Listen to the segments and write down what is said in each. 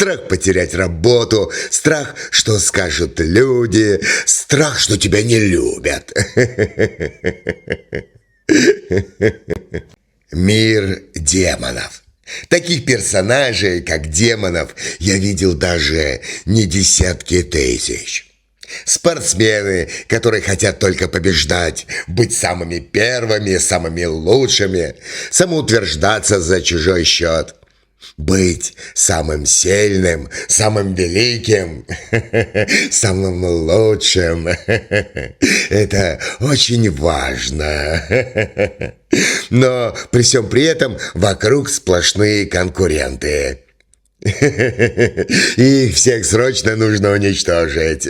Страх потерять работу, страх, что скажут люди, страх, что тебя не любят. Мир демонов. Таких персонажей, как демонов, я видел даже не десятки тысяч. Спортсмены, которые хотят только побеждать, быть самыми первыми, самыми лучшими, самоутверждаться за чужой счет. Быть самым сильным, самым великим, самым лучшим. Это очень важно. Но при всем при этом вокруг сплошные конкуренты. Их всех срочно нужно уничтожить.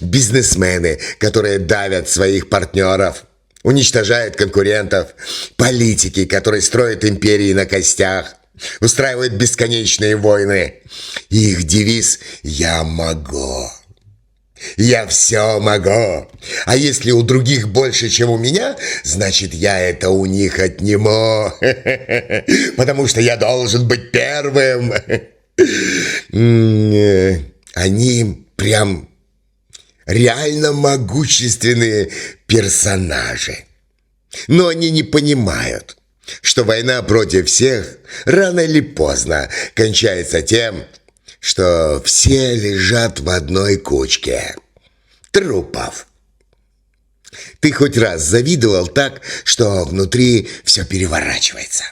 Бизнесмены, которые давят своих партнеров, уничтожают конкурентов. Политики, которые строят империи на костях, устраивают бесконечные войны. Их девиз «Я могу». Я все могу. А если у других больше, чем у меня, значит, я это у них отниму. Потому что я должен быть первым. Они прям реально могущественные персонажи. Но они не понимают, что война против всех рано или поздно кончается тем, что все лежат в одной кучке трупов. Ты хоть раз завидовал так, что внутри все переворачивается?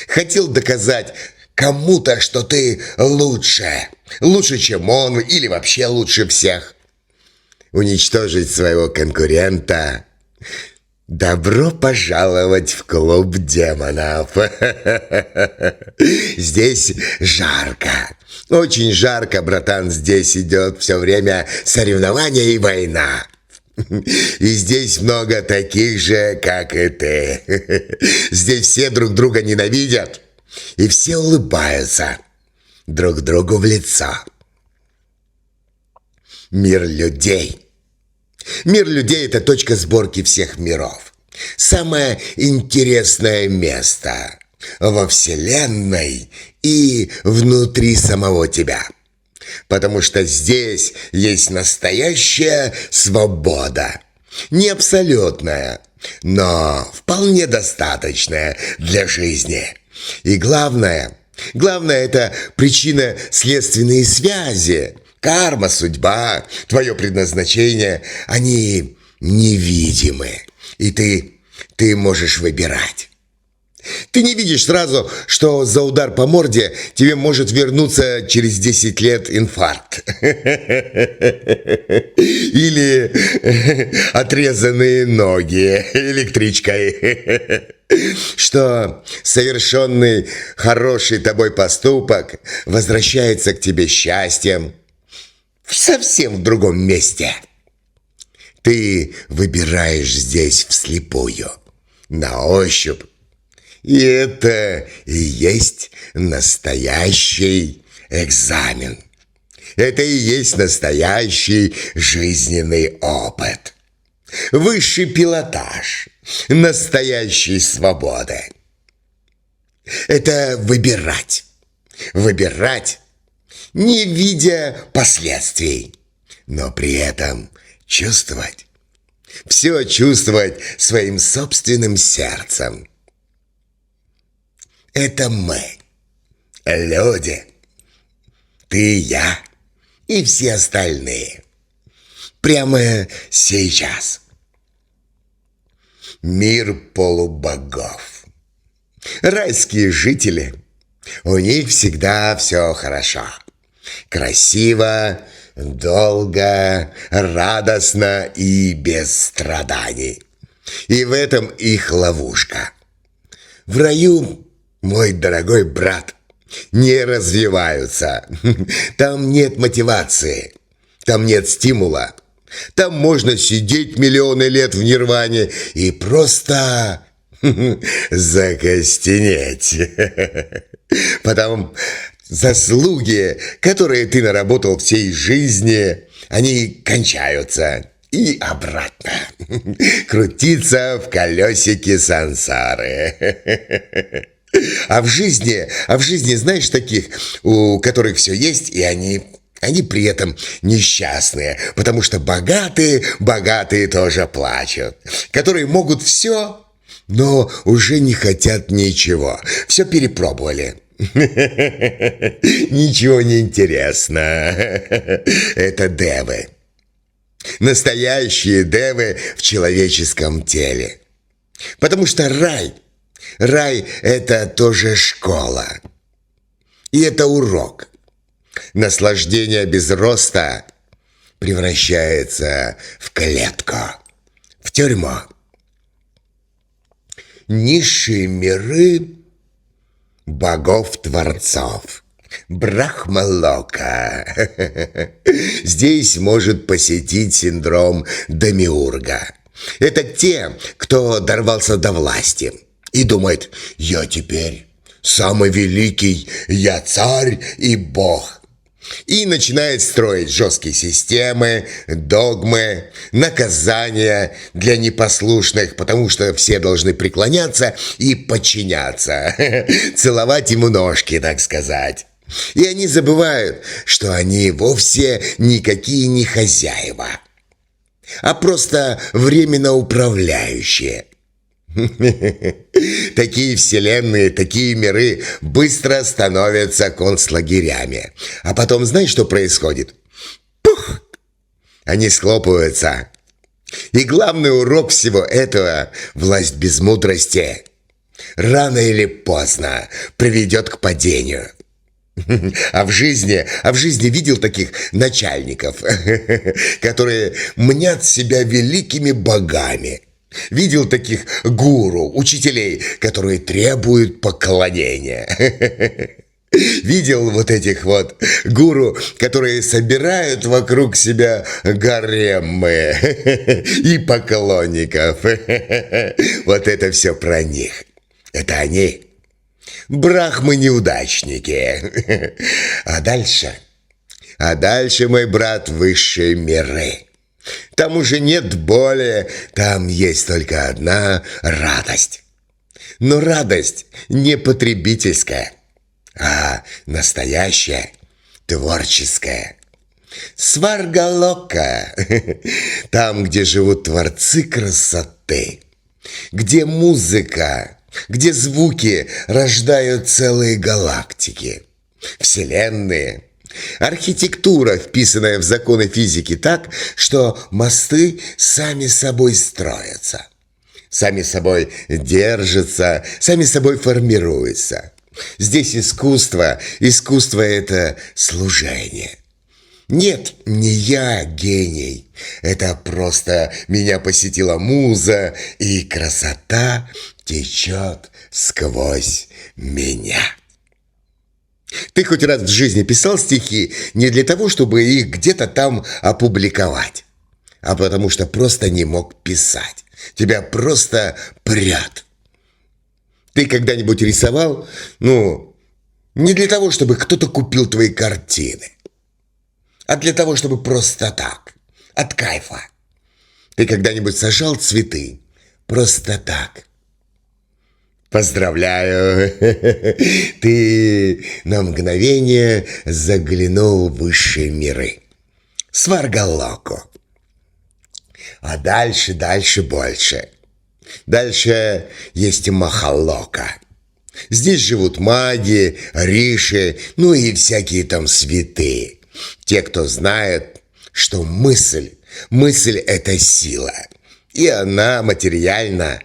Хотел доказать кому-то, что ты лучше, чем он или вообще лучше всех? Уничтожить своего конкурента? Добро пожаловать в клуб демонов. Здесь жарко. Очень жарко, братан. Здесь идет все время соревнования и война. И здесь много таких же, как и ты. Здесь все друг друга ненавидят. И все улыбаются друг другу в лицо. Мир людей. Мир людей – это точка сборки всех миров. Самое интересное место во Вселенной и внутри самого тебя. Потому что здесь есть настоящая свобода. Не абсолютная, но вполне достаточная для жизни. И главное – это причинно-следственные связи. Карма, судьба, твое предназначение, они невидимы. И ты можешь выбирать. Ты не видишь сразу, что за удар по морде тебе может вернуться через 10 лет инфаркт. Или отрезанные ноги электричкой. Что совершенный хороший тобой поступок возвращается к тебе счастьем. Совсем в другом месте. Ты выбираешь здесь вслепую, на ощупь. И это и есть настоящий экзамен. Это и есть настоящий жизненный опыт. Высший пилотаж настоящей свободы. Это выбирать. Выбирать, не видя последствий, но при этом чувствовать. Все чувствовать своим собственным сердцем. Это мы, люди. Ты и я, и все остальные. Прямо сейчас. Мир полубогов. Райские жители. У них всегда все хорошо. Красиво, долго, радостно и без страданий. И в этом их ловушка. В раю, мой дорогой брат, не развиваются. Там нет мотивации, там нет стимула. Там можно сидеть миллионы лет в нирване и просто закостенеть. Потом заслуги, которые ты наработал всей жизни, они кончаются. И обратно. Крутиться в колесике сансары. А в жизни, знаешь, таких, у которых все есть, и они при этом несчастные, потому что богатые тоже плачут, которые могут все, но уже не хотят ничего, все перепробовали. Ничего не интересно. Это девы. Настоящие девы в человеческом теле. Потому что рай – это тоже школа. И это урок. Наслаждение без роста превращается в клетку, в тюрьму. Низшие миры богов-творцов. Брахмалока. Здесь может посетить синдром Демиурга. Это те, кто дорвался до власти и думает: я теперь самый великий, я царь и бог. И начинает строить жесткие системы, догмы, наказания для непослушных, потому что все должны преклоняться и подчиняться, целовать ему ножки, так сказать. И они забывают, что они вовсе никакие не хозяева, а просто временно управляющие. Такие вселенные, такие миры быстро становятся концлагерями. А потом знаешь, что происходит? Пух! Они схлопываются. И главный урок всего этого – власть без мудрости. Рано или поздно приведет к падению. А в жизни видел таких начальников, которые мнят себя великими богами. Видел таких гуру, учителей, которые требуют поклонения. Видел вот этих вот гуру, которые собирают вокруг себя гаремы и поклонников. Вот это все про них. Это они. Брахмы-неудачники. А дальше, мой брат, высшие миры. Там уже нет боли, там есть только одна радость. Но радость не потребительская, а настоящая, творческая. Сваргалока, там, где живут творцы красоты, где музыка, где звуки рождают целые галактики, вселенные. Архитектура, вписанная в законы физики так, что мосты сами собой строятся, сами собой держатся, сами собой формируются. Здесь искусство – это служение. Нет, не я гений, это просто меня посетила муза, и красота течет сквозь меня. Ты хоть раз в жизни писал стихи не для того, чтобы их где-то там опубликовать, а потому что просто не мог писать. Тебя просто прет. Ты когда-нибудь рисовал, не для того, чтобы кто-то купил твои картины, а для того, чтобы просто так, от кайфа. Ты когда-нибудь сажал цветы просто так? Поздравляю, ты на мгновение заглянул в высшие миры. Сваргалоку. А дальше больше. Дальше есть Махалока. Здесь живут маги, риши, и всякие там святые. Те, кто знает, что мысль – это сила. И она материальна.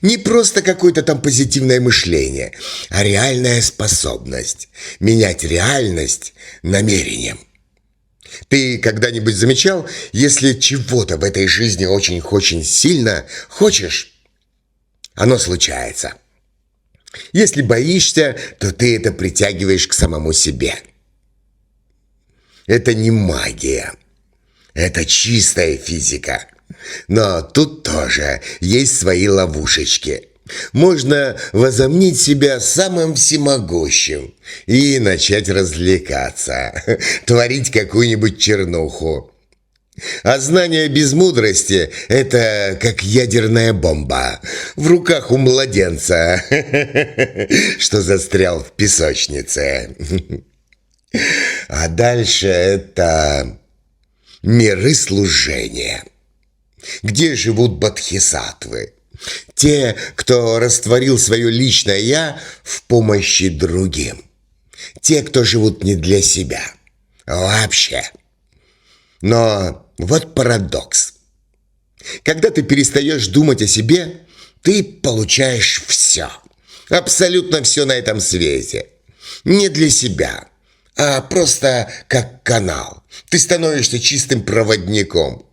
Не просто какое-то там позитивное мышление, а реальная способность менять реальность намерением. Ты когда-нибудь замечал, если чего-то в этой жизни очень сильно хочешь, оно случается. Если боишься, то ты это притягиваешь к самому себе. Это не магия, это чистая физика. Но тут тоже есть свои ловушечки. Можно возомнить себя самым всемогущим и начать развлекаться, творить какую-нибудь чернуху. А знание без мудрости – это как ядерная бомба в руках у младенца, что застрял в песочнице. А дальше это миры служения, где живут бодхисаттвы. Те, кто растворил свое личное «я» в помощи другим. Те, кто живут не для себя. Вообще. Но вот парадокс. Когда ты перестаешь думать о себе, ты получаешь все. Абсолютно все на этом свете. Не для себя, а просто как канал. Ты становишься чистым проводником.